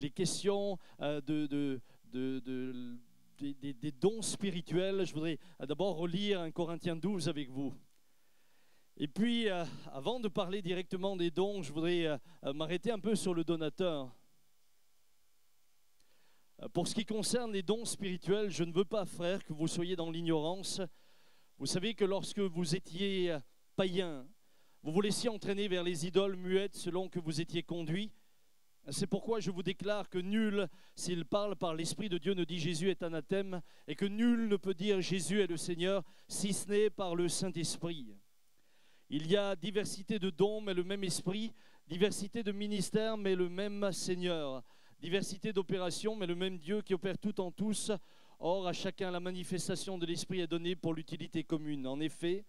les questions des dons spirituels, je voudrais d'abord relire 1 Corinthiens 12 avec vous. Et puis, avant de parler directement des dons, je voudrais m'arrêter un peu sur le donateur. Pour ce qui concerne les dons spirituels, je ne veux pas, frères, que vous soyez dans l'ignorance. Vous savez que lorsque vous étiez païen, vous vous laissiez entraîner vers les idoles muettes selon que vous étiez conduits. C'est pourquoi je vous déclare que nul, s'il parle par l'Esprit de Dieu, ne dit Jésus est anathème, et que nul ne peut dire Jésus est le Seigneur, si ce n'est par le Saint-Esprit. Il y a diversité de dons, mais le même Esprit, diversité de ministères, mais le même Seigneur, diversité d'opérations, mais le même Dieu qui opère tout en tous. Or, à chacun, la manifestation de l'Esprit est donnée pour l'utilité commune. En effet,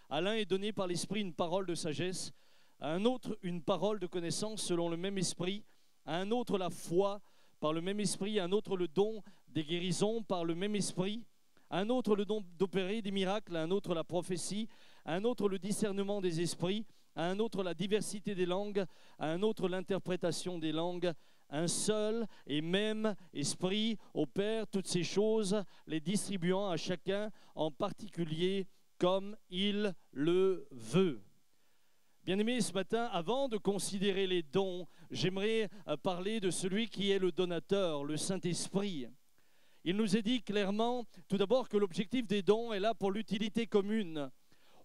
à l'un est donné par l'Esprit une parole de sagesse, à un autre une parole de connaissance selon le même Esprit, à un autre la foi par le même Esprit, à un autre le don des guérisons par le même Esprit, à un autre le don d'opérer des miracles, à un autre la prophétie, à un autre le discernement des esprits, à un autre la diversité des langues, à un autre l'interprétation des langues. Un seul et même Esprit opère toutes ces choses, les distribuant à chacun en particulier comme il le veut. Bien-aimés, ce matin, avant de considérer les dons, j'aimerais parler de celui qui est le donateur, le Saint-Esprit. Il nous est dit clairement, tout d'abord, que l'objectif des dons est là pour l'utilité commune.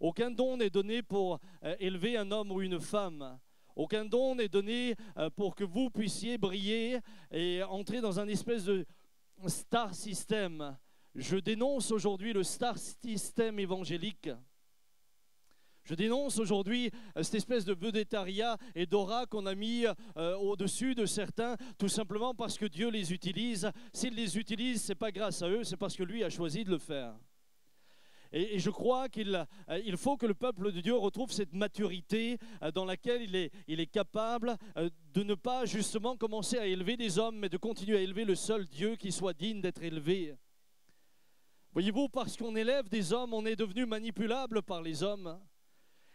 Aucun don n'est donné pour élever un homme ou une femme. Aucun don n'est donné pour que vous puissiez briller et entrer dans un espèce de star system. Je dénonce aujourd'hui le star system évangélique. Je dénonce aujourd'hui cette espèce de vedettariat et d'aura qu'on a mis au-dessus de certains, tout simplement parce que Dieu les utilise. S'il les utilise, ce n'est pas grâce à eux, c'est parce que lui a choisi de le faire. Et je crois qu'il faut que le peuple de Dieu retrouve cette maturité dans laquelle il est capable de ne pas justement commencer à élever des hommes, mais de continuer à élever le seul Dieu qui soit digne d'être élevé. Voyez-vous, parce qu'on élève des hommes, on est devenu manipulable par les hommes.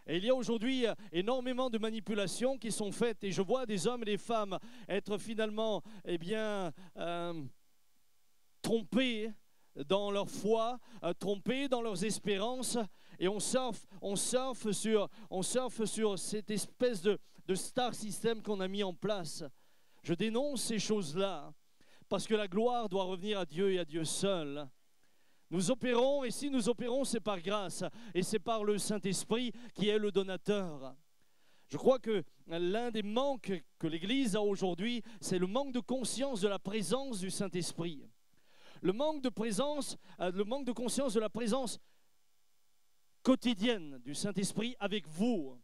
Et il y a aujourd'hui énormément de manipulations qui sont faites. Et je vois des hommes et des femmes être finalement trompés dans leur foi, trompés dans leurs espérances, et on surfe sur cette espèce de star system qu'on a mis en place. Je dénonce ces choses-là, parce que la gloire doit revenir à Dieu et à Dieu seul. Nous opérons, et si nous opérons, c'est par grâce, et c'est par le Saint-Esprit qui est le donateur. Je crois que l'un des manques que l'Église a aujourd'hui, c'est le manque de conscience de la présence du Saint-Esprit. Le manque de conscience de la présence quotidienne du Saint-Esprit avec vous.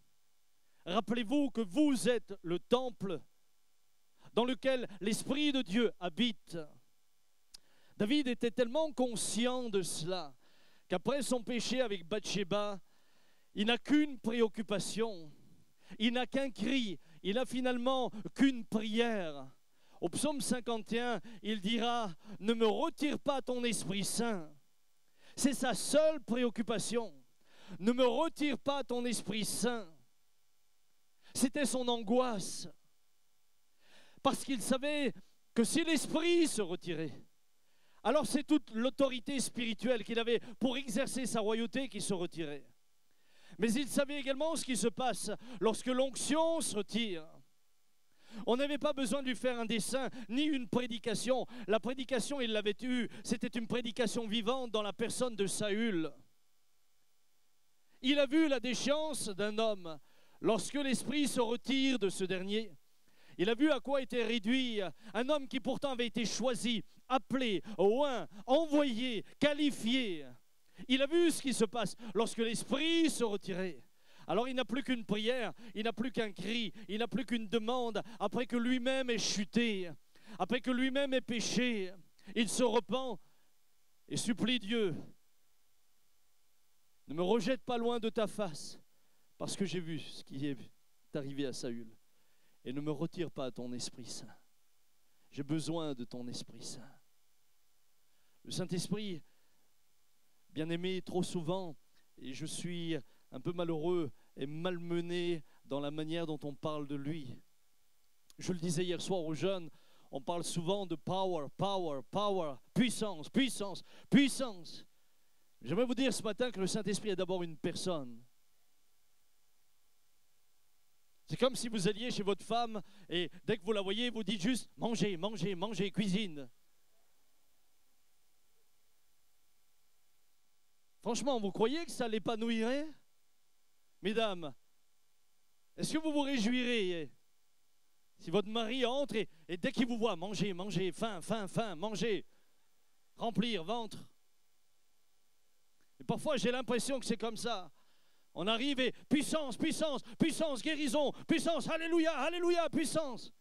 Rappelez-vous que vous êtes le temple dans lequel l'Esprit de Dieu habite. David était tellement conscient de cela qu'après son péché avec Bathsheba, il n'a qu'une préoccupation, il n'a qu'un cri, il n'a finalement qu'une prière. Au psaume 51, il dira « Ne me retire pas ton Esprit Saint ». C'est sa seule préoccupation. « Ne me retire pas ton Esprit Saint ». C'était son angoisse. Parce qu'il savait que si l'Esprit se retirait, alors c'est toute l'autorité spirituelle qu'il avait pour exercer sa royauté qui se retirait. Mais il savait également ce qui se passe lorsque l'onction se retire. On n'avait pas besoin de lui faire un dessin, ni une prédication. La prédication, il l'avait eue. C'était une prédication vivante dans la personne de Saül. Il a vu la déchéance d'un homme lorsque l'esprit se retire de ce dernier. Il a vu à quoi était réduit un homme qui pourtant avait été choisi, appelé, oint, envoyé, qualifié. Il a vu ce qui se passe lorsque l'esprit se retirait. Alors il n'a plus qu'une prière, il n'a plus qu'un cri, il n'a plus qu'une demande. Après que lui-même ait chuté, après que lui-même ait péché, il se repent et supplie Dieu. Ne me rejette pas loin de ta face, parce que j'ai vu ce qui est arrivé à Saül. Et ne me retire pas ton Esprit Saint. J'ai besoin de ton Esprit Saint. Le Saint-Esprit, bien-aimé, trop souvent, et je suis un peu malheureux et malmené dans la manière dont on parle de lui. Je le disais hier soir aux jeunes, on parle souvent de power, power, power, puissance, puissance, puissance. J'aimerais vous dire ce matin que le Saint-Esprit est d'abord une personne. C'est comme si vous alliez chez votre femme et dès que vous la voyez, vous dites juste « mangez, mangez, mangez, cuisine ». Franchement, vous croyez que ça l'épanouirait? Mesdames, est-ce que vous vous réjouirez si votre mari entre et dès qu'il vous voit, manger, manger, faim, faim, faim, manger, remplir, ventre? Et parfois, j'ai l'impression que c'est comme ça. On arrive et puissance, puissance, puissance, guérison, puissance, alléluia, alléluia, puissance.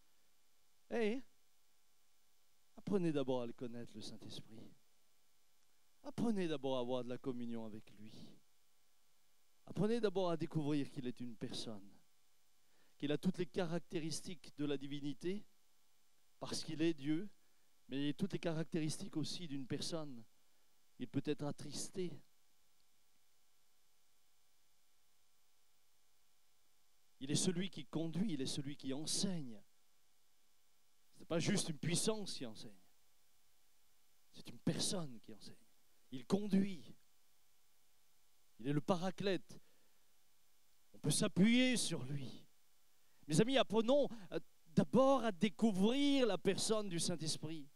Hey, apprenez d'abord à le connaître, le Saint-Esprit. Apprenez d'abord à avoir de la communion avec lui. Apprenez d'abord à découvrir qu'il est une personne, qu'il a toutes les caractéristiques de la divinité, parce qu'il est Dieu, mais toutes les caractéristiques aussi d'une personne. Il peut être attristé. Il est celui qui conduit, il est celui qui enseigne. Ce n'est pas juste une puissance qui enseigne. C'est une personne qui enseigne. Il conduit. Il est le paraclète. On peut s'appuyer sur lui. Mes amis, apprenons d'abord à découvrir la personne du Saint-Esprit,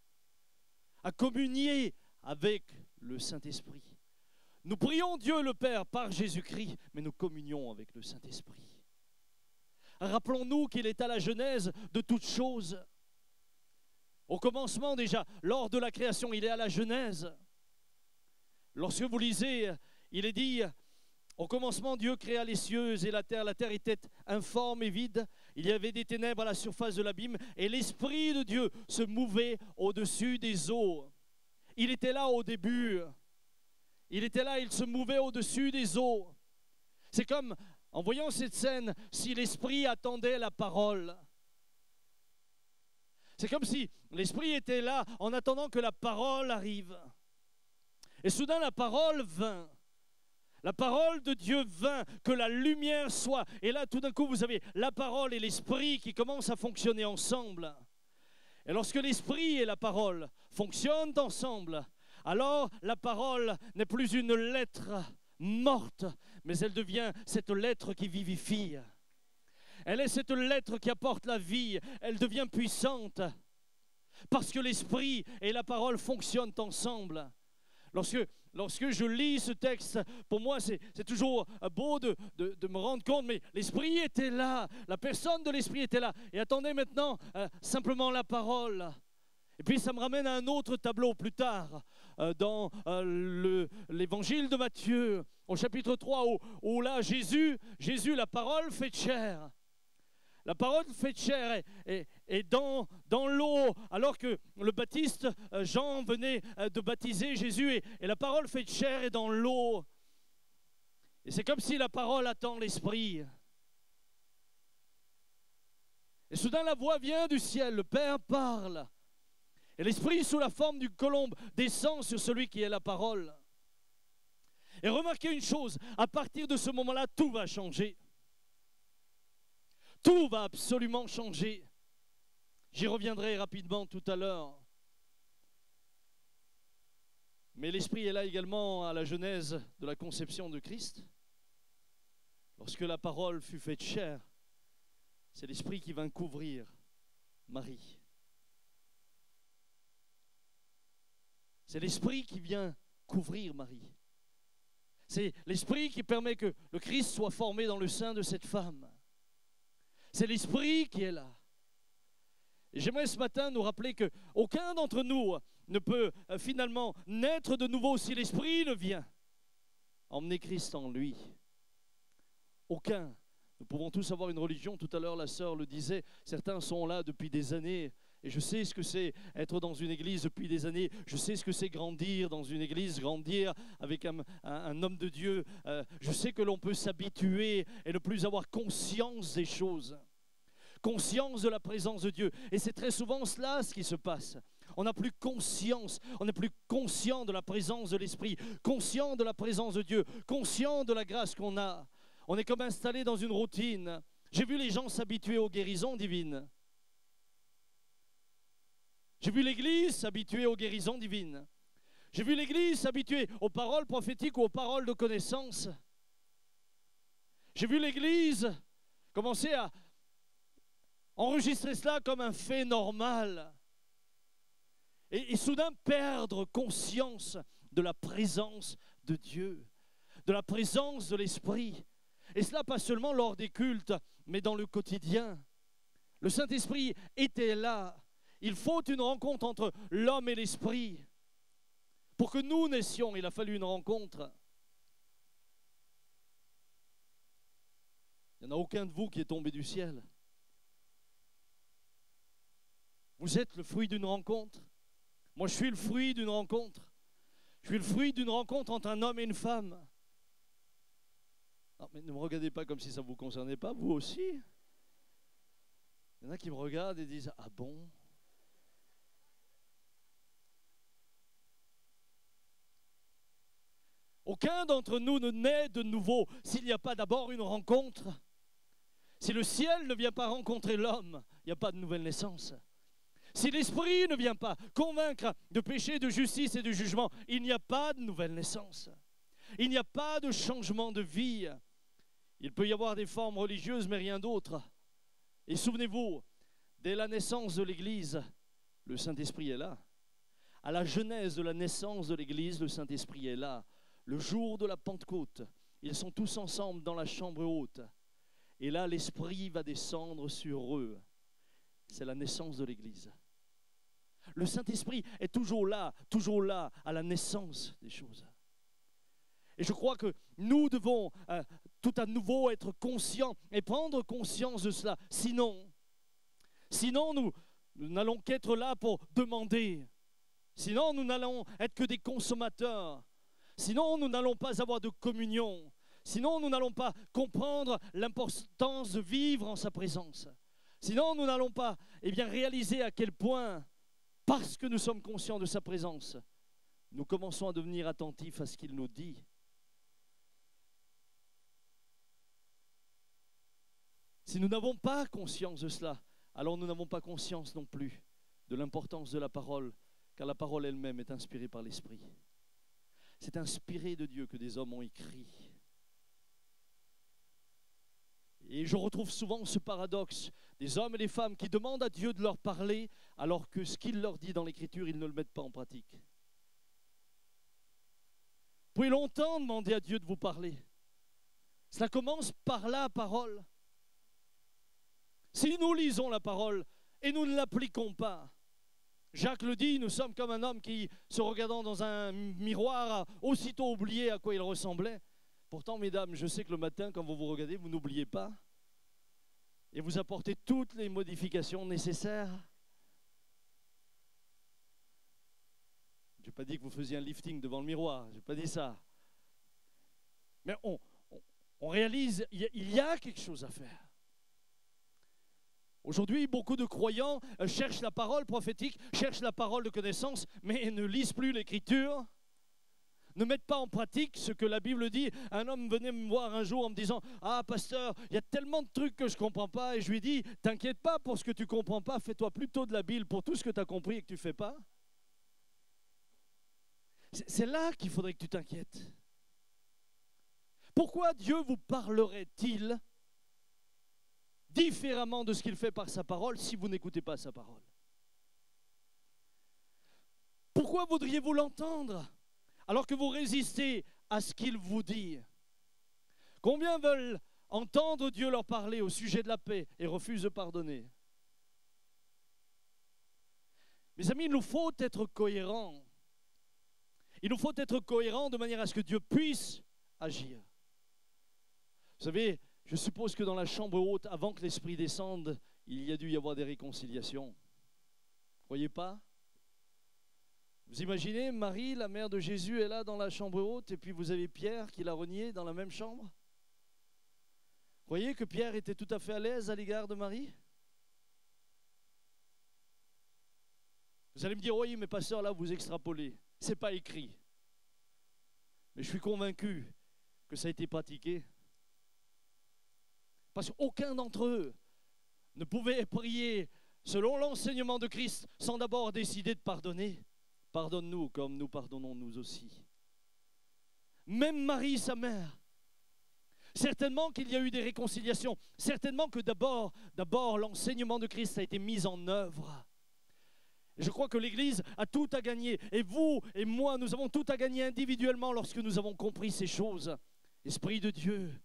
à communier avec le Saint-Esprit. Nous prions Dieu le Père par Jésus-Christ, mais nous communions avec le Saint-Esprit. Rappelons-nous qu'il est à la genèse de toutes choses. Au commencement déjà, lors de la création, il est à la genèse. Lorsque vous lisez, il est dit, au commencement, Dieu créa les cieux et la terre était informe et vide, il y avait des ténèbres à la surface de l'abîme, et l'Esprit de Dieu se mouvait au-dessus des eaux. Il était là au début, il était là, il se mouvait au-dessus des eaux. C'est comme, en voyant cette scène, si l'Esprit attendait la parole. C'est comme si l'Esprit était là en attendant que la parole arrive. Et soudain, la parole vint. La parole de Dieu vint, que la lumière soit. Et là, tout d'un coup, vous avez la parole et l'Esprit qui commencent à fonctionner ensemble. Et lorsque l'Esprit et la parole fonctionnent ensemble, alors la parole n'est plus une lettre morte, mais elle devient cette lettre qui vivifie. Elle est cette lettre qui apporte la vie. Elle devient puissante parce que l'Esprit et la parole fonctionnent ensemble. Lorsque je lis ce texte, pour moi, c'est toujours beau de me rendre compte, mais l'Esprit était là, la personne de l'Esprit était là. Et attendez maintenant, simplement la parole. Et puis ça me ramène à un autre tableau plus tard, dans l'évangile de Matthieu, au chapitre 3, où là, Jésus, la parole fait chair. La parole fait chair et dans l'eau, alors que le baptiste Jean venait de baptiser Jésus, et la parole fait chair est dans l'eau. Et c'est comme si la parole attend l'Esprit. Et soudain la voix vient du ciel, le Père parle. Et l'Esprit sous la forme d'une colombe descend sur celui qui est la parole. Et remarquez une chose, à partir de ce moment-là, tout va changer. Tout va absolument changer. J'y reviendrai rapidement tout à l'heure. Mais l'Esprit est là également à la genèse de la conception de Christ. Lorsque la parole fut faite chair, c'est l'Esprit qui vint couvrir Marie. C'est l'Esprit qui vient couvrir Marie. C'est l'Esprit qui permet que le Christ soit formé dans le sein de cette femme. C'est l'Esprit qui est là. Et j'aimerais ce matin nous rappeler qu'aucun d'entre nous ne peut finalement naître de nouveau si l'Esprit ne vient emmener Christ en lui. Aucun. Nous pouvons tous avoir une religion. Tout à l'heure, la sœur le disait, certains sont là depuis des années. Et je sais ce que c'est être dans une église depuis des années. Je sais ce que c'est grandir dans une église, grandir avec un homme de Dieu. Je sais que l'on peut s'habituer et ne plus avoir conscience des choses. Conscience de la présence de Dieu. Et c'est très souvent cela ce qui se passe. On n'a plus conscience, on n'est plus conscient de la présence de l'Esprit, conscient de la présence de Dieu, conscient de la grâce qu'on a. On est comme installé dans une routine. J'ai vu les gens s'habituer aux guérisons divines. J'ai vu l'Église s'habituer aux guérisons divines. J'ai vu l'Église s'habituer aux paroles prophétiques ou aux paroles de connaissance. J'ai vu l'Église commencer à enregistrer cela comme un fait normal. Et soudain perdre conscience de la présence de Dieu, de la présence de l'Esprit. Et cela pas seulement lors des cultes, mais dans le quotidien. Le Saint-Esprit était là. Il faut une rencontre entre l'homme et l'Esprit. Pour que nous naissions, il a fallu une rencontre. Il n'y en a aucun de vous qui est tombé du ciel. Vous êtes le fruit d'une rencontre. Moi, je suis le fruit d'une rencontre. Je suis le fruit d'une rencontre entre un homme et une femme. Non, mais ne me regardez pas comme si ça ne vous concernait pas, vous aussi. Il y en a qui me regardent et disent « Ah bon ?» Aucun d'entre nous ne naît de nouveau s'il n'y a pas d'abord une rencontre. Si le ciel ne vient pas rencontrer l'homme, il n'y a pas de nouvelle naissance. Si l'Esprit ne vient pas convaincre de péché, de justice et de jugement, il n'y a pas de nouvelle naissance. Il n'y a pas de changement de vie. Il peut y avoir des formes religieuses, mais rien d'autre. Et souvenez-vous, dès la naissance de l'Église, le Saint-Esprit est là. À la genèse de la naissance de l'Église, le Saint-Esprit est là. Le jour de la Pentecôte, ils sont tous ensemble dans la chambre haute. Et là, l'Esprit va descendre sur eux. C'est la naissance de l'Église. Le Saint-Esprit est toujours là à la naissance des choses. Et je crois que nous devons tout à nouveau être conscients et prendre conscience de cela. Sinon nous n'allons qu'être là pour demander. Sinon, nous n'allons être que des consommateurs. Sinon, nous n'allons pas avoir de communion. Sinon, nous n'allons pas comprendre l'importance de vivre en sa présence. Sinon, nous n'allons pas réaliser à quel point, parce que nous sommes conscients de sa présence, nous commençons à devenir attentifs à ce qu'il nous dit. Si nous n'avons pas conscience de cela, alors nous n'avons pas conscience non plus de l'importance de la parole, car la parole elle-même est inspirée par l'Esprit. C'est inspiré de Dieu que des hommes ont écrit. Et je retrouve souvent ce paradoxe des hommes et des femmes qui demandent à Dieu de leur parler alors que ce qu'il leur dit dans l'Écriture, ils ne le mettent pas en pratique. Vous pouvez longtemps demander à Dieu de vous parler. Cela commence par la parole. Si nous lisons la parole et nous ne l'appliquons pas, Jacques le dit, nous sommes comme un homme qui, se regardant dans un miroir, a aussitôt oublié à quoi il ressemblait. Pourtant, mesdames, je sais que le matin, quand vous vous regardez, vous n'oubliez pas. Et vous apportez toutes les modifications nécessaires. Je n'ai pas dit que vous faisiez un lifting devant le miroir, je n'ai pas dit ça. Mais on réalise, il y a quelque chose à faire. Aujourd'hui, beaucoup de croyants cherchent la parole prophétique, cherchent la parole de connaissance, mais ne lisent plus l'Écriture, ne mettent pas en pratique ce que la Bible dit. Un homme venait me voir un jour en me disant « Ah, pasteur, il y a tellement de trucs que je ne comprends pas. » Et je lui ai dit « T'inquiète pas pour ce que tu ne comprends pas, fais-toi plutôt de la Bible pour tout ce que tu as compris et que tu ne fais pas. » C'est là qu'il faudrait que tu t'inquiètes. Pourquoi Dieu vous parlerait-il différemment de ce qu'il fait par sa parole si vous n'écoutez pas sa parole? Pourquoi voudriez-vous l'entendre alors que vous résistez à ce qu'il vous dit? Combien veulent entendre Dieu leur parler au sujet de la paix et refusent de pardonner? Mes amis, il nous faut être cohérents. Il nous faut être cohérents de manière à ce que Dieu puisse agir. Vous savez, je suppose que dans la chambre haute, avant que l'Esprit descende, il y a dû y avoir des réconciliations. Croyez pas? Vous imaginez, Marie, la mère de Jésus, est là dans la chambre haute, et puis vous avez Pierre qui l'a renié dans la même chambre. Croyez que Pierre était tout à fait à l'aise à l'égard de Marie? Vous allez me dire, oui, mais pasteur, là, vous extrapolez. Ce n'est pas écrit. Mais je suis convaincu que ça a été pratiqué. Parce qu'aucun d'entre eux ne pouvait prier selon l'enseignement de Christ, sans d'abord décider de pardonner. Pardonne-nous comme nous pardonnons nous aussi. Même Marie, sa mère, certainement qu'il y a eu des réconciliations, certainement que d'abord l'enseignement de Christ a été mis en œuvre. Je crois que l'Église a tout à gagner, et vous et moi, nous avons tout à gagner individuellement lorsque nous avons compris ces choses. Esprit de Dieu,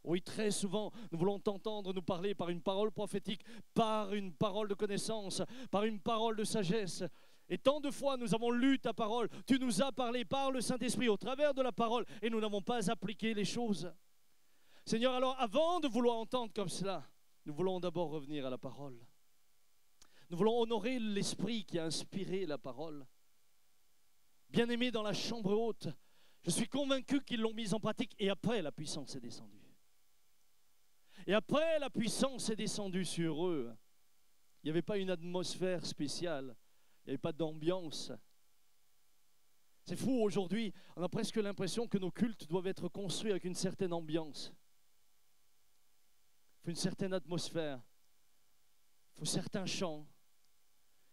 oui, très souvent, nous voulons t'entendre nous parler par une parole prophétique, par une parole de connaissance, par une parole de sagesse. Et tant de fois, nous avons lu ta parole, tu nous as parlé par le Saint-Esprit au travers de la parole, et nous n'avons pas appliqué les choses. Seigneur, alors avant de vouloir entendre comme cela, nous voulons d'abord revenir à la parole. Nous voulons honorer l'Esprit qui a inspiré la parole. Bien-aimés dans la chambre haute, je suis convaincu qu'ils l'ont mise en pratique et après la puissance est descendue. Et après la puissance est descendue sur eux, il n'y avait pas une atmosphère spéciale, il n'y avait pas d'ambiance. C'est fou aujourd'hui, on a presque l'impression que nos cultes doivent être construits avec une certaine ambiance. Il faut une certaine atmosphère, il faut certains chants,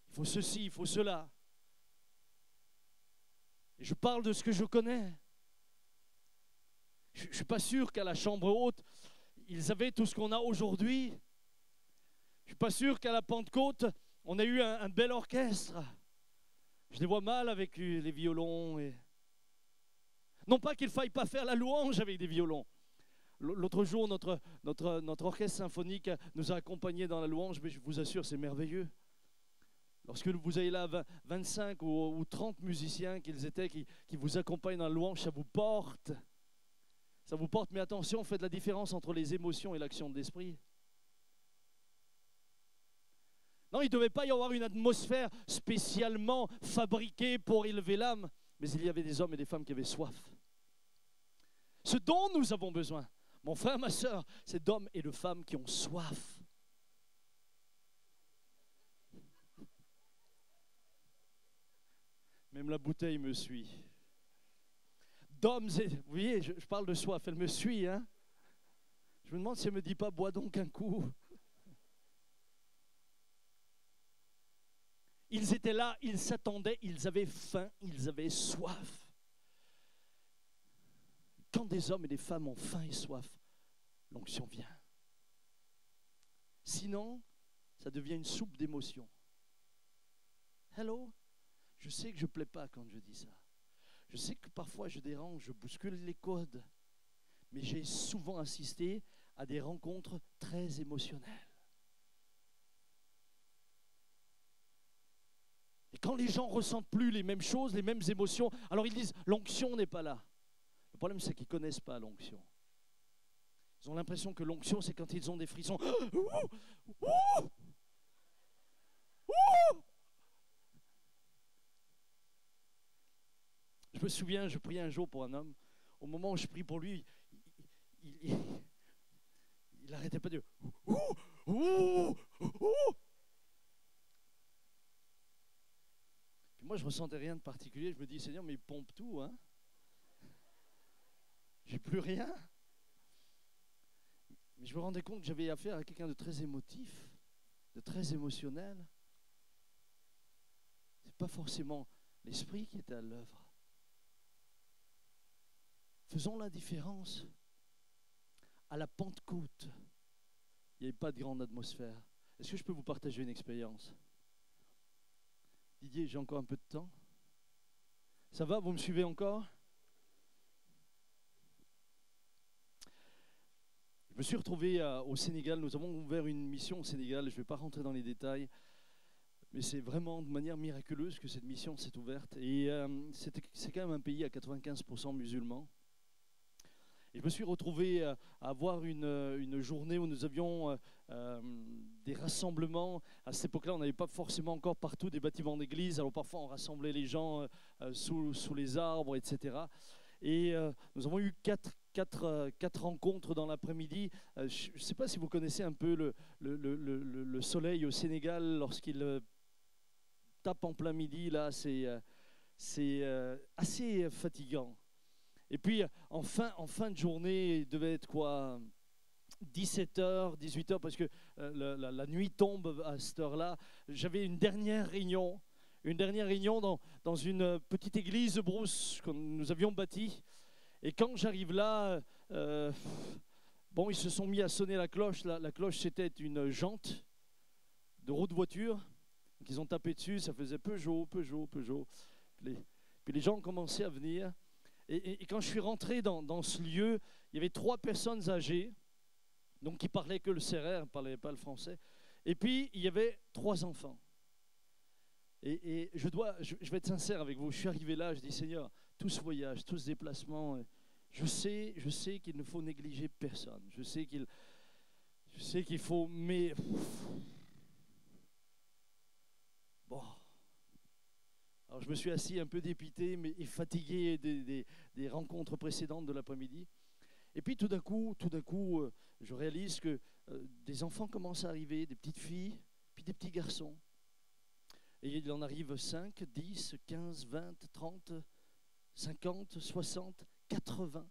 il faut ceci, il faut cela. Et je parle de ce que je connais. Je ne suis pas sûr qu'à la chambre haute, ils avaient tout ce qu'on a aujourd'hui. Je ne suis pas sûr qu'à la Pentecôte, on a eu un bel orchestre. Je les vois mal avec les violons. Non pas qu'il ne faille pas faire la louange avec des violons. L'autre jour, notre orchestre symphonique nous a accompagnés dans la louange, mais je vous assure, c'est merveilleux. Lorsque vous avez là 25 ou 30 musiciens qu'ils étaient, qui vous accompagnent dans la louange, ça vous porte. Ça vous porte, mais attention, faites la différence entre les émotions et l'action de l'esprit. Non, il ne devait pas y avoir une atmosphère spécialement fabriquée pour élever l'âme, mais il y avait des hommes et des femmes qui avaient soif. Ce dont nous avons besoin, mon frère, ma soeur, c'est d'hommes et de femmes qui ont soif. Même la bouteille me suit. D'hommes et... Vous voyez, je parle de soif, elle me suit. Hein? Je me demande si elle ne me dit pas, bois donc un coup. Ils étaient là, ils s'attendaient, ils avaient faim, ils avaient soif. Quand des hommes et des femmes ont faim et soif, l'onction vient. Sinon, ça devient une soupe d'émotions. Hello? Je sais que je ne plais pas quand je dis ça. Je sais que parfois je dérange, je bouscule les codes. Mais j'ai souvent assisté à des rencontres très émotionnelles. Et quand les gens ne ressentent plus les mêmes choses, les mêmes émotions, alors ils disent l'onction n'est pas là. Le problème, c'est qu'ils ne connaissent pas l'onction. Ils ont l'impression que l'onction, c'est quand ils ont des frissons. Je me souviens, je priais un jour pour un homme. Au moment où je prie pour lui, il n'arrêtait pas de dire Puis moi, je ne ressentais rien de particulier. Je me dis, Seigneur, mais il pompe tout, hein. J'ai plus rien. Mais je me rendais compte que j'avais affaire à quelqu'un de très émotif, de très émotionnel. Ce n'est pas forcément l'esprit qui était à l'œuvre. Faisons la différence. À la Pentecôte, il n'y avait pas de grande atmosphère. Est-ce que je peux vous partager une expérience? Didier, j'ai encore un peu de temps. Ça va, vous me suivez encore? Je me suis retrouvé au Sénégal. Nous avons ouvert une mission au Sénégal. Je ne vais pas rentrer dans les détails, mais c'est vraiment de manière miraculeuse que cette mission s'est ouverte. Et c'est quand même un pays à 95% musulmans. Et je me suis retrouvé à avoir une journée où nous avions des rassemblements. À cette époque-là, on n'avait pas forcément encore partout des bâtiments d'église. Alors parfois, on rassemblait les gens sous les arbres, etc. Et nous avons eu quatre rencontres dans l'après-midi. Je ne sais pas si vous connaissez un peu le soleil au Sénégal lorsqu'il tape en plein midi. Là, c'est assez fatigant. Et puis, en fin de journée, il devait être quoi, 17h, 18h, parce que la nuit tombe à cette heure-là. J'avais une dernière réunion dans une petite église de Brousse que nous avions bâtie. Et quand j'arrive là, bon, ils se sont mis à sonner la cloche. La cloche, c'était une jante de roue de voiture. Donc, ils ont tapé dessus, ça faisait Peugeot. Puis les gens ont commencé à venir. Et quand je suis rentré dans ce lieu, il y avait 3 personnes âgées, donc qui parlaient que le sérère, ne parlaient pas le français. Et puis, il y avait 3 enfants. Et je vais être sincère avec vous. Je suis arrivé là, je dis, Seigneur, tout ce voyage, tout ce déplacement, je sais qu'il ne faut négliger personne. Je sais qu'il faut, mais bon. Alors je me suis assis un peu dépité, mais fatigué des rencontres précédentes de l'après-midi. Et puis tout d'un coup, je réalise que des enfants commencent à arriver, des petites filles, puis des petits garçons. Et il en arrive 5, 10, 15, 20, 30, 50, 60, 80.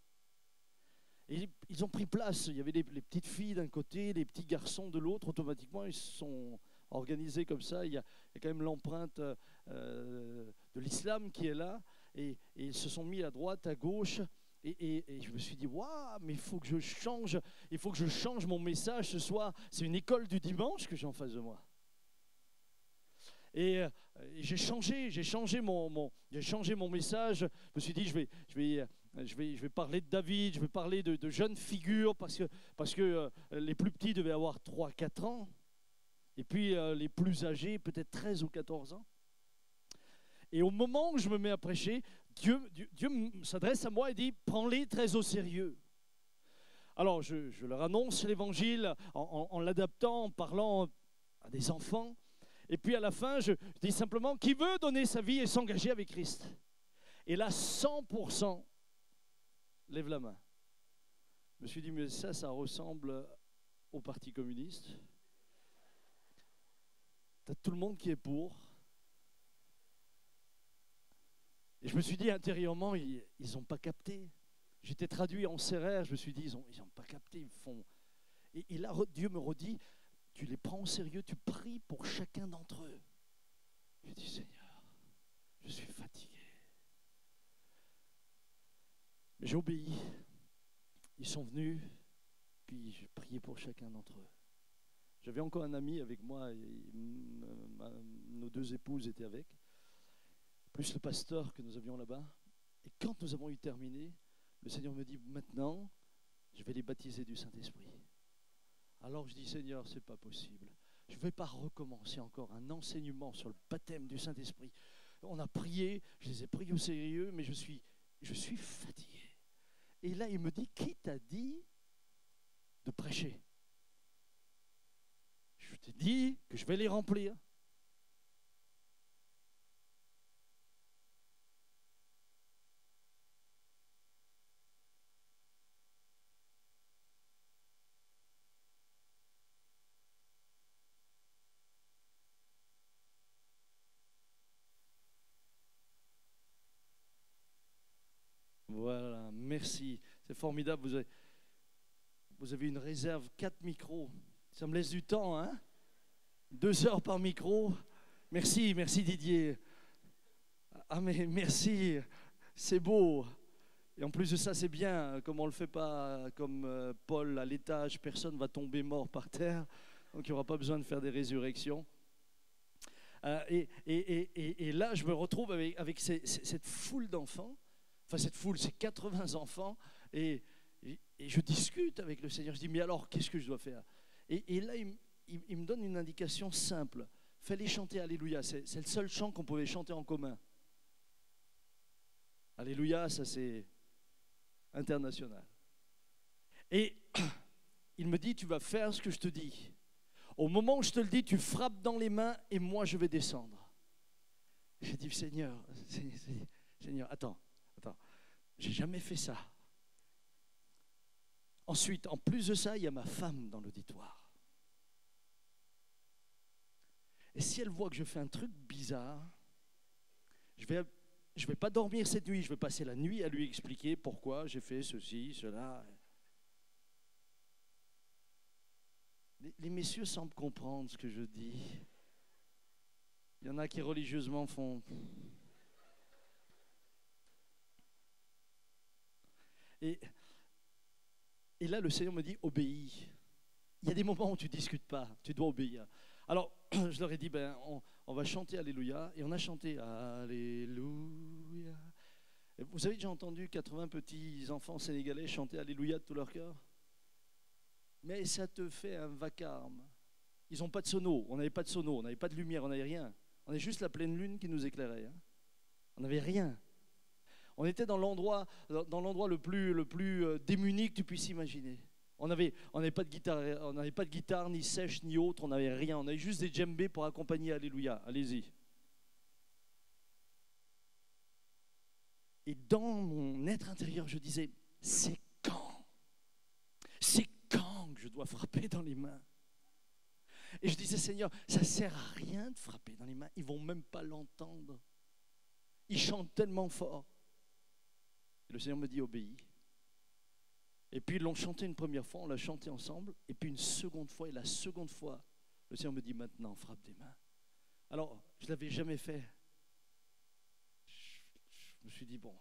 Et ils ont pris place. Il y avait les petites filles d'un côté, les petits garçons de l'autre. Automatiquement, ils se sont organisés comme ça. Il y a quand même l'empreinte de l'islam qui est là. Et ils se sont mis à droite, à gauche. Et je me suis dit, waouh, mais il faut que je change mon message ce soir. C'est une école du dimanche que j'ai en face de moi. Et j'ai changé mon message. Je me suis dit, je vais parler de David, je vais parler de jeunes figures, parce que les plus petits devaient avoir 3-4 ans, et puis les plus âgés, peut-être 13 ou 14 ans. Et au moment où je me mets à prêcher, Dieu s'adresse à moi et dit, prends-les très au sérieux. Alors je leur annonce l'évangile en l'adaptant, en parlant à des enfants. Et puis à la fin, je dis simplement, qui veut donner sa vie et s'engager avec Christ? Et là, 100% lève la main. Je me suis dit, mais ça ressemble au Parti communiste. Tu as tout le monde qui est pour. Et je me suis dit intérieurement, ils n'ont pas capté. J'étais traduit en sérère, je me suis dit, ils n'ont pas capté. Ils font. Et là, Dieu me redit, tu les prends au sérieux, tu pries pour chacun d'entre eux. Je dis, Seigneur, je suis fatigué. Mais j'ai obéi. Ils sont venus, puis je priais pour chacun d'entre eux. J'avais encore un ami avec moi, et nos 2 épouses étaient avec, plus le pasteur que nous avions là-bas. Et quand nous avons eu terminé, le Seigneur me dit, maintenant, je vais les baptiser du Saint-Esprit. Alors je dis, Seigneur, c'est pas possible. Je ne vais pas recommencer encore un enseignement sur le baptême du Saint-Esprit. On a prié, je les ai priés au sérieux, mais je suis fatigué. Et là, il me dit, qui t'a dit de prêcher? Je t'ai dit que je vais les remplir. Voilà, merci. C'est formidable. Vous avez une réserve, 4 micros. Ça me laisse du temps, hein? 2 heures par micro. Merci Didier. Ah mais merci, c'est beau. Et en plus de ça, c'est bien, comme on ne le fait pas comme Paul à l'étage, personne ne va tomber mort par terre, donc il n'y aura pas besoin de faire des résurrections. Et là, je me retrouve avec cette foule d'enfants, enfin cette foule, c'est 80 enfants, et je discute avec le Seigneur. Je dis, mais alors, qu'est-ce que je dois faire? Et là, il me donne une indication simple. Fais-les chanter Alléluia. C'est le seul chant qu'on pouvait chanter en commun. Alléluia, ça c'est international. Et il me dit, tu vas faire ce que je te dis. Au moment où je te le dis, tu frappes dans les mains et moi je vais descendre. J'ai dit, Seigneur, attends, j'ai jamais fait ça. Ensuite, en plus de ça, il y a ma femme dans l'auditoire. Et si elle voit que je fais un truc bizarre, je vais pas dormir cette nuit, je vais passer la nuit à lui expliquer pourquoi j'ai fait ceci, cela. Les messieurs semblent comprendre ce que je dis. Il y en a qui religieusement font... Et là, le Seigneur me dit, obéis. Il y a des moments où tu ne discutes pas, tu dois obéir. Alors, je leur ai dit, on va chanter Alléluia. Et on a chanté Alléluia. Et vous savez que j'ai entendu 80 petits enfants sénégalais chanter Alléluia de tout leur cœur. Mais ça te fait un vacarme. Ils n'ont pas de sono, on n'avait pas de sono, on n'avait pas de lumière, on n'avait rien. On avait juste la pleine lune qui nous éclairait. On n'avait rien. On était dans l'endroit le plus démuni que tu puisses imaginer. On n'avait pas de guitare, ni sèche, ni autre, on n'avait rien. On avait juste des djembés pour accompagner Alléluia. Allez-y. Et dans mon être intérieur, je disais, c'est quand que je dois frapper dans les mains? Et je disais, Seigneur, ça ne sert à rien de frapper dans les mains. Ils ne vont même pas l'entendre. Ils chantent tellement fort. Et le Seigneur me dit, obéis. Et puis ils l'ont chanté une première fois, on l'a chanté ensemble. Et puis une seconde fois, et la seconde fois, le Seigneur me dit, maintenant, frappe des mains. Alors, je ne l'avais jamais fait. Je me suis dit, bon.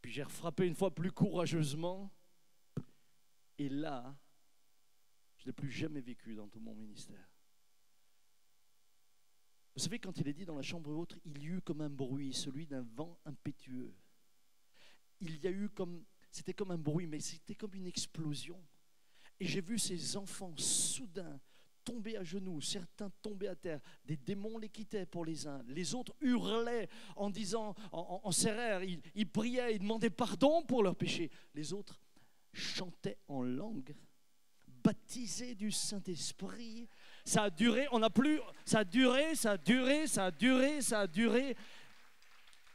Puis j'ai refrappé une fois plus courageusement. Et là, je ne l'ai plus jamais vécu dans tout mon ministère. Vous savez, quand il est dit dans la chambre haute, il y eut comme un bruit, celui d'un vent impétueux. Il y a eu c'était comme un bruit, mais c'était comme une explosion. Et j'ai vu ces enfants soudain tomber à genoux, certains tombaient à terre, des démons les quittaient pour les uns, les autres hurlaient en disant, en serrère, ils priaient, ils demandaient pardon pour leurs péchés. Les autres chantaient en langue, baptisés du Saint-Esprit. Ça a duré, ça a duré.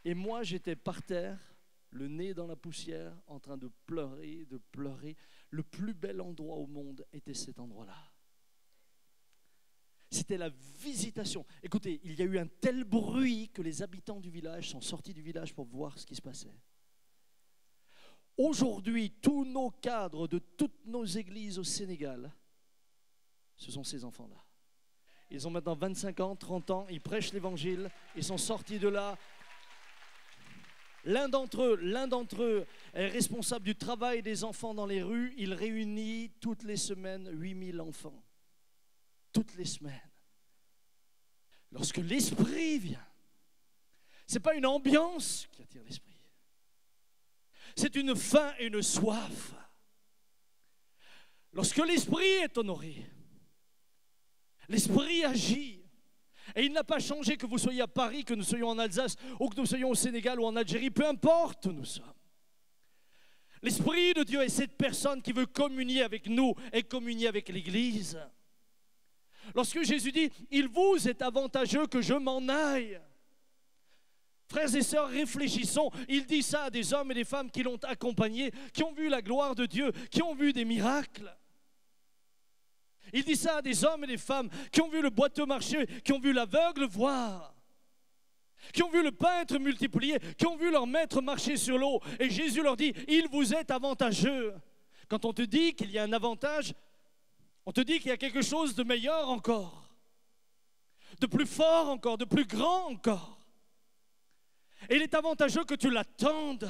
Et moi, j'étais par terre, le nez dans la poussière, en train de pleurer. Le plus bel endroit au monde était cet endroit-là. C'était la visitation. Écoutez, il y a eu un tel bruit que les habitants du village sont sortis du village pour voir ce qui se passait. Aujourd'hui, tous nos cadres de toutes nos églises au Sénégal, ce sont ces enfants-là. Ils ont maintenant 25 ans, 30 ans, ils prêchent l'évangile, ils sont sortis de là. L'un d'entre eux est responsable du travail des enfants dans les rues. Il réunit toutes les semaines 8000 enfants. Toutes les semaines. Lorsque l'esprit vient, ce n'est pas une ambiance qui attire l'esprit. C'est une faim et une soif. Lorsque l'esprit est honoré, l'esprit agit. Et il n'a pas changé que vous soyez à Paris, que nous soyons en Alsace, ou que nous soyons au Sénégal ou en Algérie, peu importe où nous sommes. L'Esprit de Dieu est cette personne qui veut communier avec nous et communier avec l'Église. Lorsque Jésus dit, il vous est avantageux que je m'en aille. Frères et sœurs, réfléchissons. Il dit ça à des hommes et des femmes qui l'ont accompagné, qui ont vu la gloire de Dieu, qui ont vu des miracles. Il dit ça à des hommes et des femmes qui ont vu le boiteux marcher, qui ont vu l'aveugle voir, qui ont vu le peintre multiplier, qui ont vu leur maître marcher sur l'eau. Et Jésus leur dit, il vous est avantageux. Quand on te dit qu'il y a un avantage, on te dit qu'il y a quelque chose de meilleur encore, de plus fort encore, de plus grand encore. Et il est avantageux que tu l'attendes.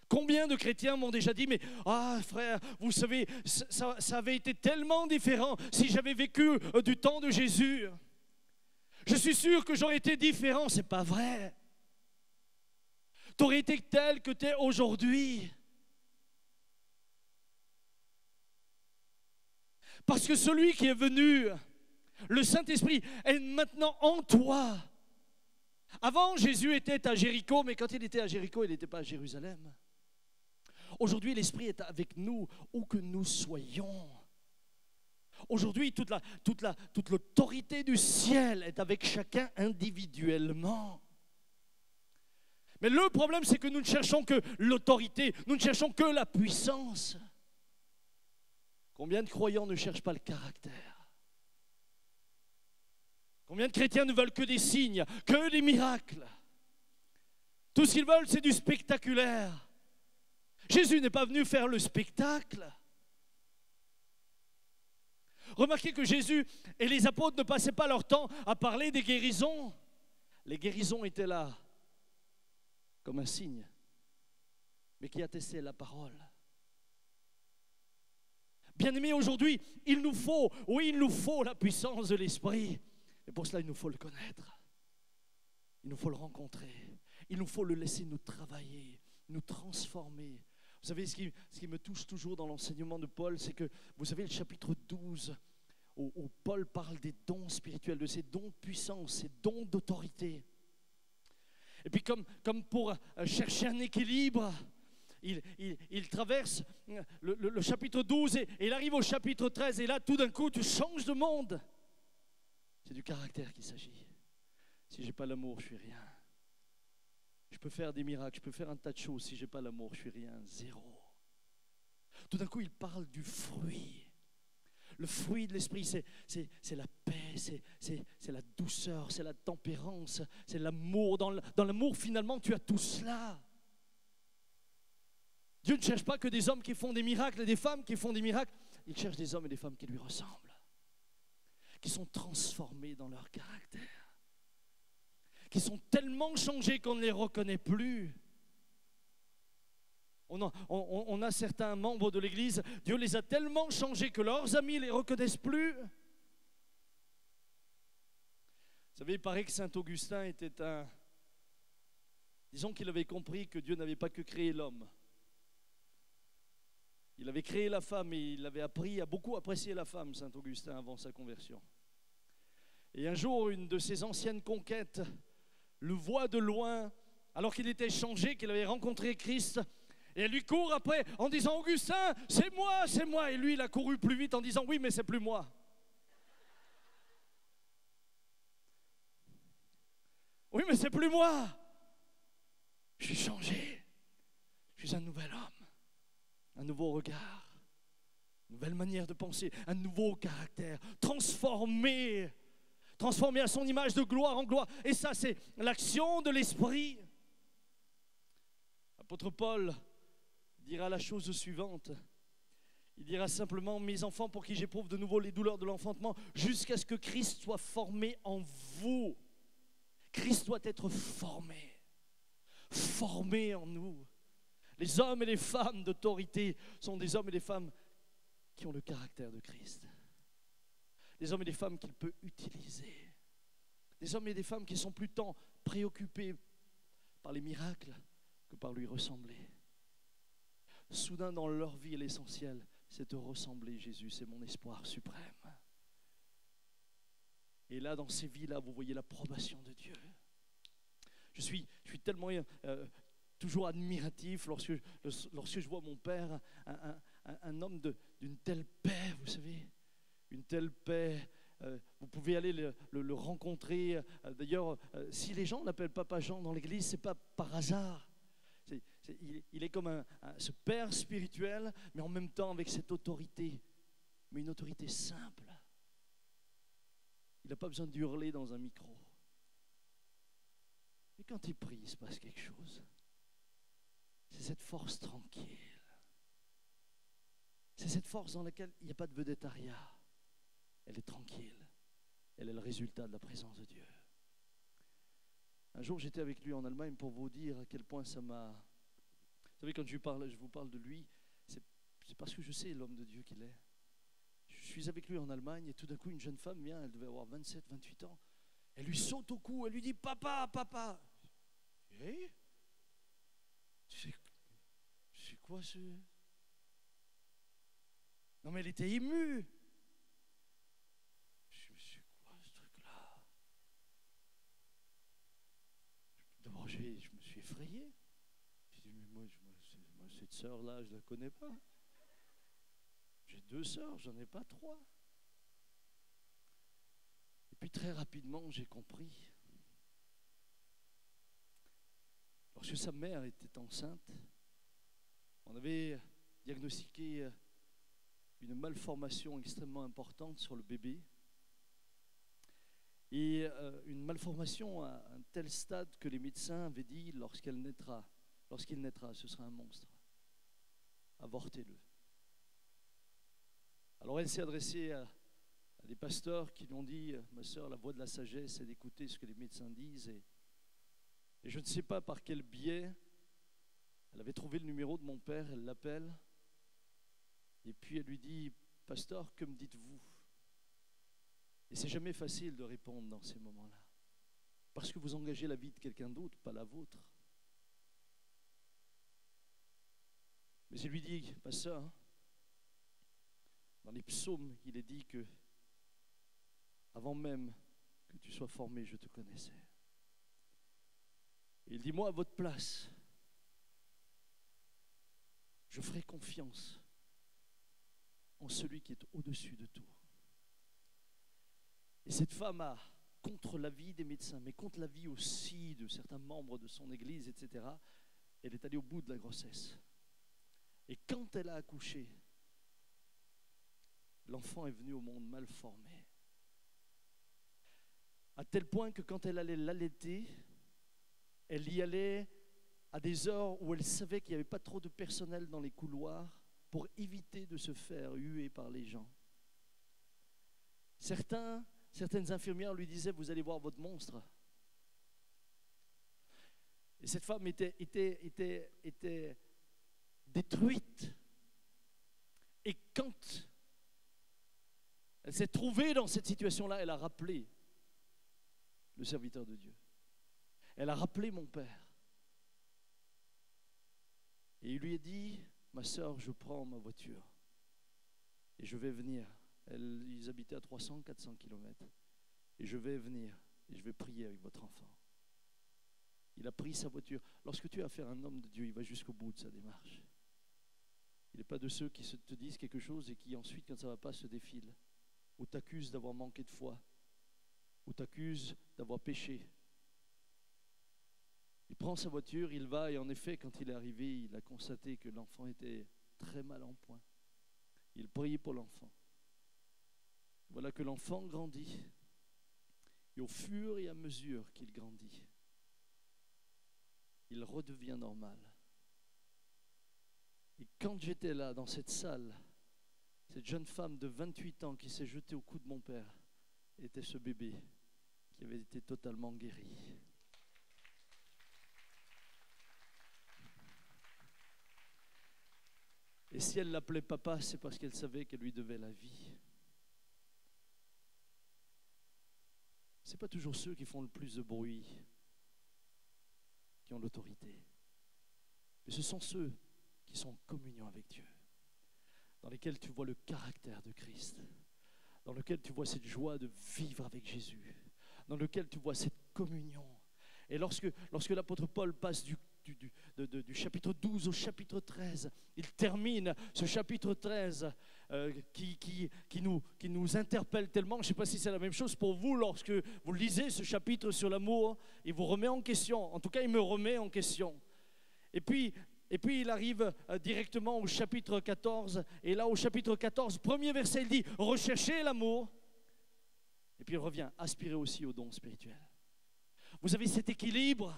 Combien de chrétiens m'ont déjà dit, mais frère, vous savez, ça avait été tellement différent si j'avais vécu du temps de Jésus. Je suis sûr que j'aurais été différent. C'est pas vrai. Tu aurais été tel que tu es aujourd'hui. Parce que celui qui est venu, le Saint-Esprit, est maintenant en toi. Avant, Jésus était à Jéricho, mais quand il était à Jéricho, il n'était pas à Jérusalem. Aujourd'hui, l'Esprit est avec nous, où que nous soyons. Aujourd'hui, toute l'autorité du ciel est avec chacun individuellement. Mais le problème, c'est que nous ne cherchons que l'autorité, nous ne cherchons que la puissance. Combien de croyants ne cherchent pas le caractère? Combien de chrétiens ne veulent que des signes, que des miracles? Tout ce qu'ils veulent, c'est du spectaculaire. Jésus n'est pas venu faire le spectacle. Remarquez que Jésus et les apôtres ne passaient pas leur temps à parler des guérisons. Les guérisons étaient là comme un signe, mais qui attestait la parole. Bien-aimés, aujourd'hui, il nous faut la puissance de l'Esprit. Et pour cela, il nous faut le connaître. Il nous faut le rencontrer. Il nous faut le laisser nous travailler, nous transformer. Vous savez, ce qui me touche toujours dans l'enseignement de Paul, c'est que, vous savez, le chapitre 12, où Paul parle des dons spirituels, de ces dons de puissance, ces dons d'autorité. Et puis comme pour chercher un équilibre, il traverse le chapitre 12 et il arrive au chapitre 13. Et là, tout d'un coup, tu changes de monde. C'est du caractère qu'il s'agit. Si je n'ai pas l'amour, je ne suis rien. Je peux faire des miracles, je peux faire un tas de choses. Si je n'ai pas l'amour, je ne suis rien, zéro. Tout d'un coup, il parle du fruit. Le fruit de l'esprit, c'est la paix, c'est la douceur, c'est la tempérance, c'est l'amour. Dans l'amour, finalement, tu as tout cela. Dieu ne cherche pas que des hommes qui font des miracles et des femmes qui font des miracles. Il cherche des hommes et des femmes qui lui ressemblent, qui sont transformés dans leur caractère, qui sont tellement changés qu'on ne les reconnaît plus. On a certains membres de l'Église, Dieu les a tellement changés que leurs amis ne les reconnaissent plus. Vous savez, il paraît que Saint Augustin était disons qu'il avait compris que Dieu n'avait pas que créé l'homme. Il avait créé la femme et il avait appris à beaucoup apprécier la femme, Saint Augustin, avant sa conversion. Et un jour, une de ses anciennes conquêtes le voit de loin, alors qu'il était changé, qu'il avait rencontré Christ. Et elle lui court après en disant « Augustin, c'est moi, c'est moi !» Et lui, il a couru plus vite en disant « Oui, mais c'est plus moi. » Oui, mais c'est plus moi. Je suis changé. Je suis un nouvel homme. Un nouveau regard. Une nouvelle manière de penser. Un nouveau caractère. Transformé à son image de gloire en gloire. Et ça, c'est l'action de l'Esprit. L'apôtre Paul dira la chose suivante. Il dira simplement « Mes enfants, pour qui j'éprouve de nouveau les douleurs de l'enfantement, jusqu'à ce que Christ soit formé en vous. » Christ doit être formé en nous. Les hommes et les femmes d'autorité sont des hommes et des femmes qui ont le caractère de Christ. Des hommes et des femmes qu'il peut utiliser. Des hommes et des femmes qui sont plus tant préoccupés par les miracles que par lui ressembler. Soudain dans leur vie, l'essentiel, c'est de ressembler Jésus. C'est mon espoir suprême. Et là, dans ces vies-là, vous voyez l'approbation de Dieu. Je suis tellement toujours admiratif lorsque je vois mon père, un homme d'une telle paix, vous savez, une telle paix. Vous pouvez aller le rencontrer. D'ailleurs, si les gens l'appellent Papa Jean dans l'église, ce n'est pas par hasard. Il est comme ce père spirituel, mais en même temps avec cette autorité, mais une autorité simple. Il n'a pas besoin d'hurler dans un micro. Et quand il prie, il se passe quelque chose. C'est cette force tranquille. C'est cette force dans laquelle il n'y a pas de vedettariat. Elle est tranquille. Elle est le résultat de la présence de Dieu. Un jour, j'étais avec lui en Allemagne pour vous dire à quel point ça m'a... Vous savez, quand je vous parle de lui, c'est parce que je sais l'homme de Dieu qu'il est. Je suis avec lui en Allemagne et tout d'un coup, une jeune femme vient, elle devait avoir 27, 28 ans. Elle lui saute au cou, elle lui dit « Papa, papa !» Hey, c'est quoi ce... Non mais elle était émue. C'est quoi ce truc-là? D'abord, je me suis effrayé. J'ai dit, mais moi cette sœur-là, je ne la connais pas. J'ai 2 sœurs, j'en ai pas 3. Et puis très rapidement, j'ai compris. Lorsque sa mère était enceinte, on avait diagnostiqué une malformation extrêmement importante sur le bébé. Et une malformation à un tel stade que les médecins avaient dit lorsqu'il naîtra, ce sera un monstre. avortez-le. Alors elle s'est adressée à des pasteurs qui lui ont dit, ma sœur, la voie de la sagesse, c'est d'écouter ce que les médecins disent. Et je ne sais pas par quel biais, elle avait trouvé le numéro de mon père, elle l'appelle. Et puis elle lui dit, pasteur, que me dites-vous? Et c'est jamais facile de répondre dans ces moments-là. Parce que vous engagez la vie de quelqu'un d'autre, pas la vôtre. Mais il lui dit, ma sœur, dans les psaumes, il est dit que avant même que tu sois formé, je te connaissais. Et il dit, moi à votre place, je ferai confiance en celui qui est au-dessus de tout. Et cette femme a, contre l'avis des médecins, mais contre l'avis aussi de certains membres de son église, etc., elle est allée au bout de la grossesse. Et quand elle a accouché, l'enfant est venu au monde mal formé. À tel point que quand elle allait l'allaiter, elle y allait à des heures où elle savait qu'il n'y avait pas trop de personnel dans les couloirs pour éviter de se faire huer par les gens. Certaines infirmières lui disaient, vous allez voir votre monstre. Et cette femme était détruite. Et quand elle s'est trouvée dans cette situation-là, elle a rappelé le serviteur de Dieu. Elle a rappelé mon père. Et il lui a dit, ma sœur, je prends ma voiture et je vais venir. Ils habitaient à 300-400 km. Et je vais venir et je vais prier avec votre enfant. Il a pris sa voiture. Lorsque tu as affaire à un homme de Dieu, il va jusqu'au bout de sa démarche. Il n'est pas de ceux qui te disent quelque chose et qui ensuite, quand ça ne va pas, se défilent. Ou t'accusent d'avoir manqué de foi. Ou t'accusent d'avoir péché. Il prend sa voiture, il va, et en effet, quand il est arrivé, il a constaté que l'enfant était très mal en point. Il priait pour l'enfant. Voilà que l'enfant grandit. Et au fur et à mesure qu'il grandit, il redevient normal. Et quand j'étais là, dans cette salle, cette jeune femme de 28 ans qui s'est jetée au cou de mon père était ce bébé qui avait été totalement guéri. Et si elle l'appelait papa, c'est parce qu'elle savait qu'elle lui devait la vie. Ce n'est pas toujours ceux qui font le plus de bruit qui ont l'autorité. Mais ce sont ceux qui sont en communion avec Dieu, dans lesquels tu vois le caractère de Christ, dans lequel tu vois cette joie de vivre avec Jésus, dans lequel tu vois cette communion. Et lorsque l'apôtre Paul passe du chapitre 12 au chapitre 13, il termine ce chapitre 13 qui nous interpelle tellement. Je ne sais pas si c'est la même chose pour vous lorsque vous lisez ce chapitre sur l'amour. Il vous remet en question. En tout cas, il me remet en question. Et puis il arrive directement au chapitre 14. Et là, au chapitre 14, premier verset, il dit « Recherchez l'amour ». Et puis il revient « Aspirez aussi aux dons spirituels ». Vous avez cet équilibre.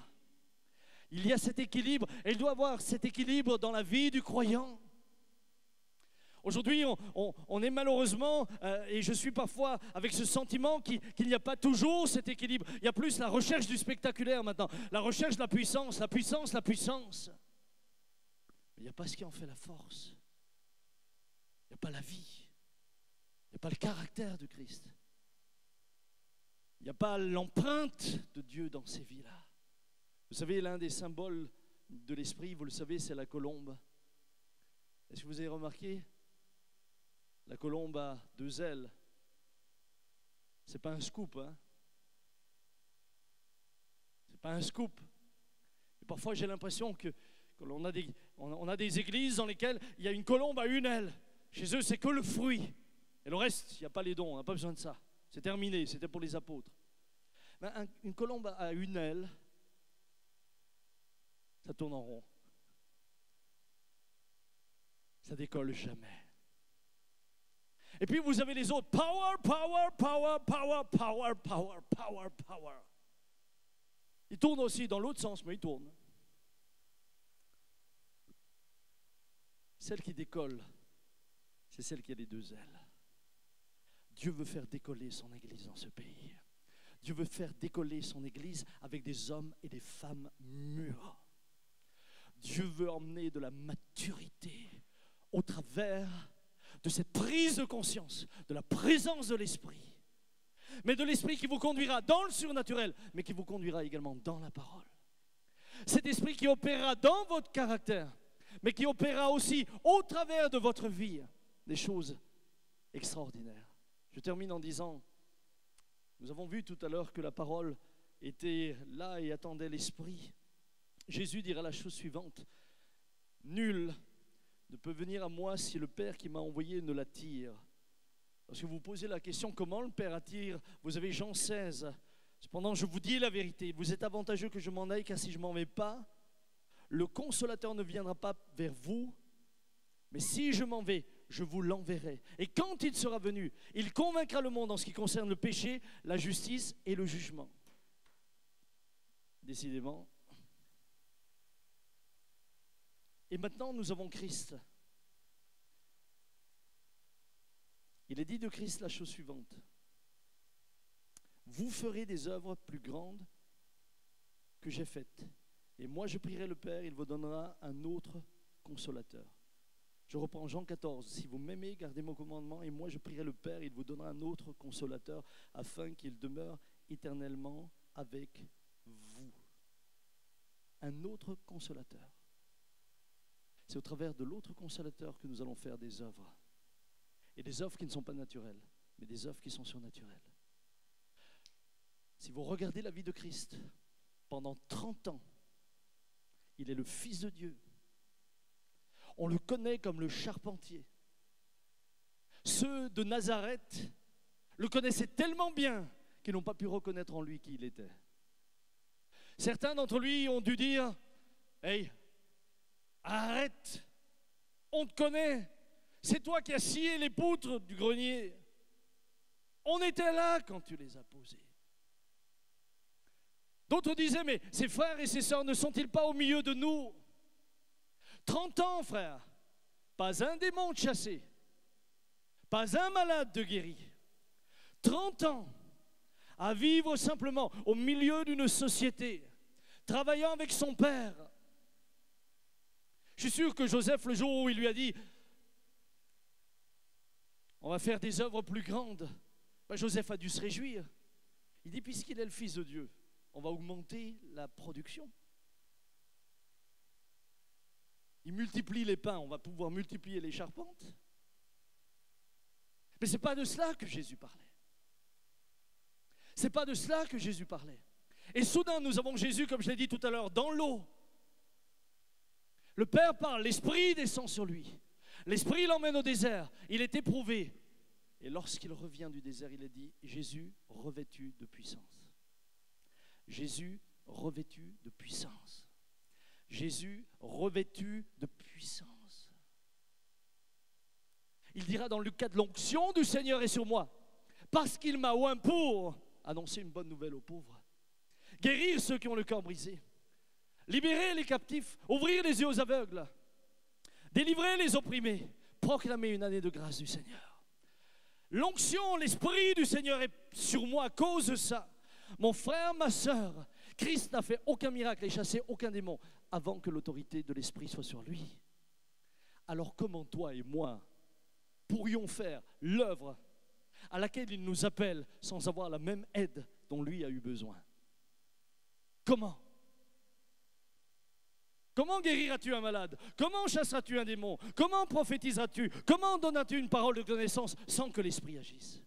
Il y a cet équilibre. Et il doit y avoir cet équilibre dans la vie du croyant. Aujourd'hui, on est malheureusement, et je suis parfois avec ce sentiment qu'il n'y a pas toujours cet équilibre. Il y a plus la recherche du spectaculaire maintenant, la recherche de la puissance, la puissance, la puissance. Mais il n'y a pas ce qui en fait la force. Il n'y a pas la vie. Il n'y a pas le caractère de Christ. Il n'y a pas l'empreinte de Dieu dans ces vies-là. Vous savez, l'un des symboles de l'esprit, vous le savez, c'est la colombe. Est-ce que vous avez remarqué? La colombe a 2 ailes. Ce n'est pas un scoop, hein? Ce n'est pas un scoop. Et parfois, j'ai l'impression qu'on a des églises dans lesquelles il y a une colombe à 1 aile. Chez eux, c'est que le fruit. Et le reste, il n'y a pas les dons, on n'a pas besoin de ça. C'est terminé, c'était pour les apôtres. Mais une colombe à 1 aile, ça tourne en rond. Ça décolle jamais. Et puis vous avez les autres. Power, power, power, power, power, power, power, power. Ils tournent aussi dans l'autre sens, mais ils tournent. Celle qui décolle, c'est celle qui a les deux ailes. Dieu veut faire décoller son Église dans ce pays. Dieu veut faire décoller son Église avec des hommes et des femmes mûrs. Dieu veut emmener de la maturité au travers de cette prise de conscience, de la présence de l'Esprit. Mais de l'Esprit qui vous conduira dans le surnaturel, mais qui vous conduira également dans la parole. Cet Esprit qui opérera dans votre caractère, mais qui opérera aussi au travers de votre vie des choses extraordinaires. Je termine en disant, nous avons vu tout à l'heure que la parole était là et attendait l'Esprit. Jésus dira la chose suivante, « Nul ne peut venir à moi si le Père qui m'a envoyé ne l'attire. » Lorsque vous posez la question, comment le Père attire, vous avez Jean 16. Cependant, je vous dis la vérité, vous êtes avantageux que je m'en aille, car si je ne m'en vais pas, le Consolateur ne viendra pas vers vous, mais si je m'en vais, je vous l'enverrai. Et quand il sera venu, il convaincra le monde en ce qui concerne le péché, la justice et le jugement. Décidément. Et maintenant, nous avons Christ. Il est dit de Christ la chose suivante. Vous ferez des œuvres plus grandes que j'ai faites. Et moi, je prierai le Père, il vous donnera un autre consolateur. Je reprends Jean 14. Si vous m'aimez, gardez mon commandement, et moi, je prierai le Père, il vous donnera un autre consolateur, afin qu'il demeure éternellement avec vous. Un autre consolateur. C'est au travers de l'autre consolateur que nous allons faire des œuvres. Et des œuvres qui ne sont pas naturelles, mais des œuvres qui sont surnaturelles. Si vous regardez la vie de Christ, pendant 30 ans, il est le Fils de Dieu. On le connaît comme le charpentier. Ceux de Nazareth le connaissaient tellement bien qu'ils n'ont pas pu reconnaître en lui qui il était. Certains d'entre lui ont dû dire « Hey, arrête, on te connaît, c'est toi qui as scié les poutres du grenier. On était là quand tu les as posées. » D'autres disaient, mais ses frères et ses sœurs ne sont-ils pas au milieu de nous? 30 ans, frère, pas un démon de chassé, pas un malade de guéri. 30 ans à vivre simplement au milieu d'une société, travaillant avec son père. Je suis sûr que Joseph, le jour où il lui a dit, on va faire des œuvres plus grandes, ben Joseph a dû se réjouir. Il dit, puisqu'il est le Fils de Dieu, on va augmenter la production. Il multiplie les pains, on va pouvoir multiplier les charpentes. Mais ce n'est pas de cela que Jésus parlait. Ce n'est pas de cela que Jésus parlait. Et soudain, nous avons Jésus, comme je l'ai dit tout à l'heure, dans l'eau. Le Père parle, l'Esprit descend sur lui. L'Esprit l'emmène au désert, il est éprouvé. Et lorsqu'il revient du désert, il est dit, Jésus revêtu de puissance. Jésus revêtu de puissance. Jésus revêtu de puissance. Il dira dans Luc 4, l'onction du Seigneur est sur moi, parce qu'il m'a oint pour annoncer une bonne nouvelle aux pauvres, guérir ceux qui ont le cœur brisé, libérer les captifs, ouvrir les yeux aux aveugles, délivrer les opprimés, proclamer une année de grâce du Seigneur. L'onction, l'Esprit du Seigneur est sur moi à cause de ça. Mon frère, ma sœur, Christ n'a fait aucun miracle et chassé aucun démon avant que l'autorité de l'Esprit soit sur lui. Alors comment toi et moi pourrions faire l'œuvre à laquelle il nous appelle sans avoir la même aide dont lui a eu besoin? Comment? Comment guériras-tu un malade? Comment chasseras-tu un démon? Comment prophétiseras-tu? Comment donneras-tu une parole de connaissance sans que l'Esprit agisse?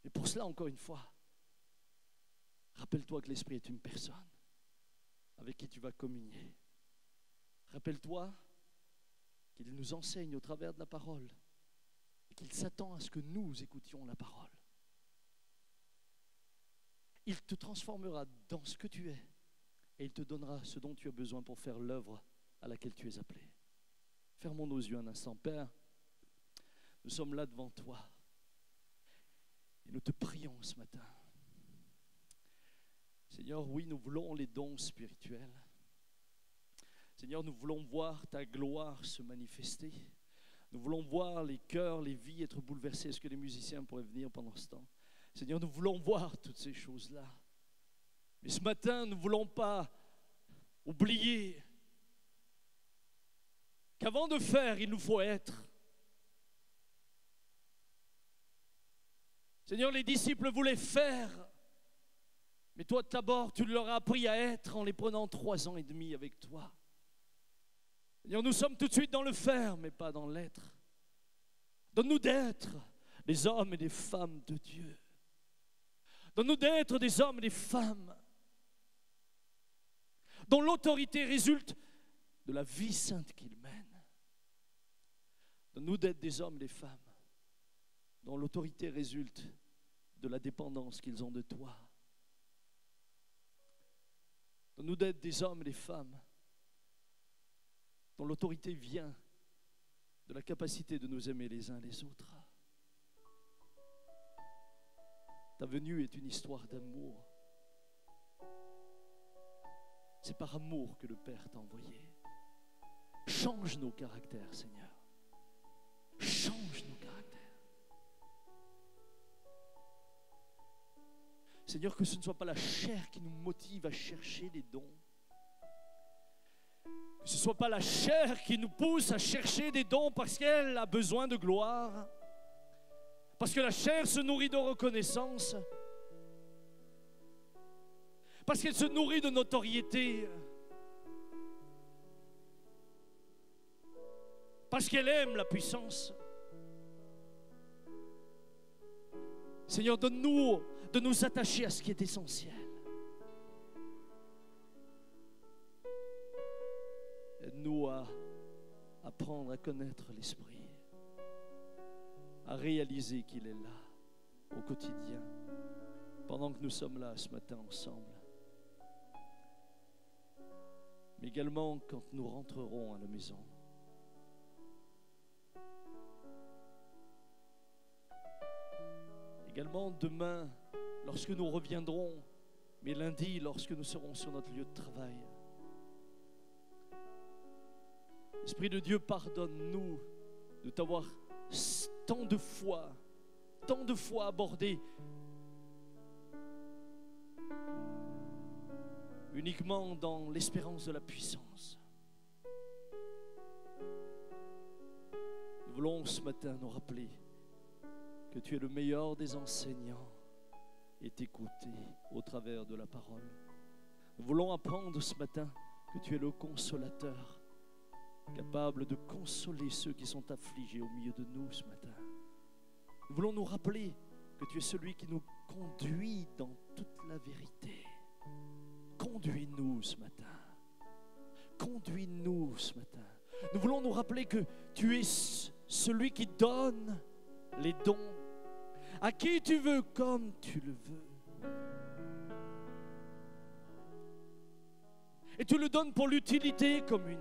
Et pour cela, encore une fois, rappelle-toi que l'Esprit est une personne avec qui tu vas communier. Rappelle-toi qu'il nous enseigne au travers de la parole et qu'il s'attend à ce que nous écoutions la parole. Il te transformera dans ce que tu es et il te donnera ce dont tu as besoin pour faire l'œuvre à laquelle tu es appelé. Fermons nos yeux un instant. Père, nous sommes là devant toi et nous te prions ce matin. Seigneur, oui, nous voulons les dons spirituels. Seigneur, nous voulons voir ta gloire se manifester. Nous voulons voir les cœurs, les vies être bouleversés. Est-ce que les musiciens pourraient venir pendant ce temps? Seigneur, nous voulons voir toutes ces choses-là. Mais ce matin, nous ne voulons pas oublier qu'avant de faire, il nous faut être. Seigneur, les disciples voulaient faire, mais toi d'abord, tu leur as appris à être en les prenant 3 ans et demi avec toi. Seigneur, nous sommes tout de suite dans le faire, mais pas dans l'être. Donne-nous d'être des hommes et des femmes de Dieu. Donne-nous d'être des hommes et des femmes dont l'autorité résulte de la vie sainte qu'ils mènent. Donne-nous d'être des hommes et des femmes dont l'autorité résulte de la dépendance qu'ils ont de toi. Donne-nous d'être des hommes et des femmes dont l'autorité vient de la capacité de nous aimer les uns les autres. Ta venue est une histoire d'amour. C'est par amour que le Père t'a envoyé. Change nos caractères, Seigneur. Change nos caractères. Seigneur, que ce ne soit pas la chair qui nous motive à chercher les dons. Que ce ne soit pas la chair qui nous pousse à chercher des dons parce qu'elle a besoin de gloire. Parce que la chair se nourrit de reconnaissance. Parce qu'elle se nourrit de notoriété. Parce qu'elle aime la puissance. Seigneur, donne-nous de nous attacher à ce qui est essentiel. Aide-nous à apprendre à connaître l'Esprit, à réaliser qu'il est là au quotidien, pendant que nous sommes là ce matin ensemble. Mais également quand nous rentrerons à la maison. Également demain, lorsque nous reviendrons, mais lundi, lorsque nous serons sur notre lieu de travail. Esprit de Dieu, pardonne-nous de t'avoir tant de fois abordé uniquement dans l'espérance de la puissance. Nous voulons ce matin nous rappeler que tu es le meilleur des enseignants et t'écouter au travers de la parole. Nous voulons apprendre ce matin que tu es le consolateur, capable de consoler ceux qui sont affligés au milieu de nous ce matin. Nous voulons nous rappeler que tu es celui qui nous conduit dans toute la vérité. Conduis-nous ce matin. Conduis-nous ce matin. Nous voulons nous rappeler que tu es celui qui donne les dons à qui tu veux, comme tu le veux. Et tu le donnes pour l'utilité commune.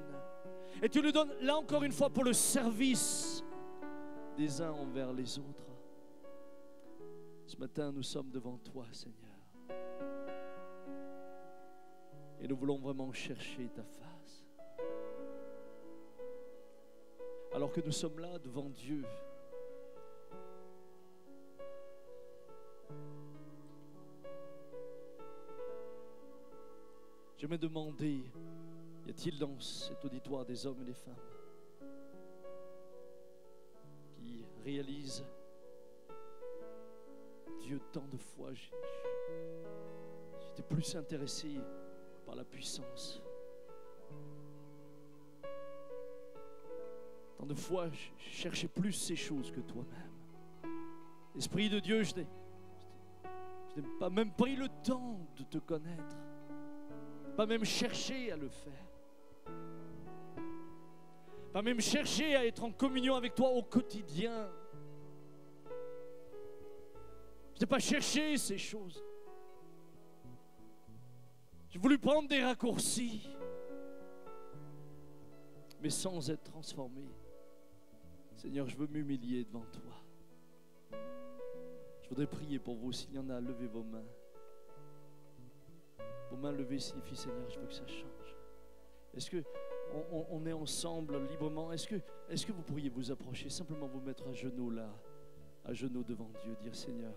Et tu le donnes, là encore une fois, pour le service des uns envers les autres. Ce matin, nous sommes devant toi, Seigneur. Et nous voulons vraiment chercher ta face. Alors que nous sommes là devant Dieu, je me demandais, y a-t-il dans cet auditoire des hommes et des femmes qui réalisent, Dieu, tant de fois, j'étais plus intéressé par la puissance. Tant de fois, je cherchais plus ces choses que toi-même. Esprit de Dieu, je n'ai pas même pris le temps de te connaître, pas même cherché à le faire, pas même chercher à être en communion avec toi au quotidien. Je n'ai pas cherché ces choses. J'ai voulu prendre des raccourcis, mais sans être transformé. Seigneur, je veux m'humilier devant toi. Je voudrais prier pour vous. S'il y en a, levez vos mains. Vos mains levées signifient, Seigneur, je veux que ça change. Est-ce que on est ensemble librement. Est-ce que vous pourriez vous approcher, simplement vous mettre à genoux là, à genoux devant Dieu, dire Seigneur,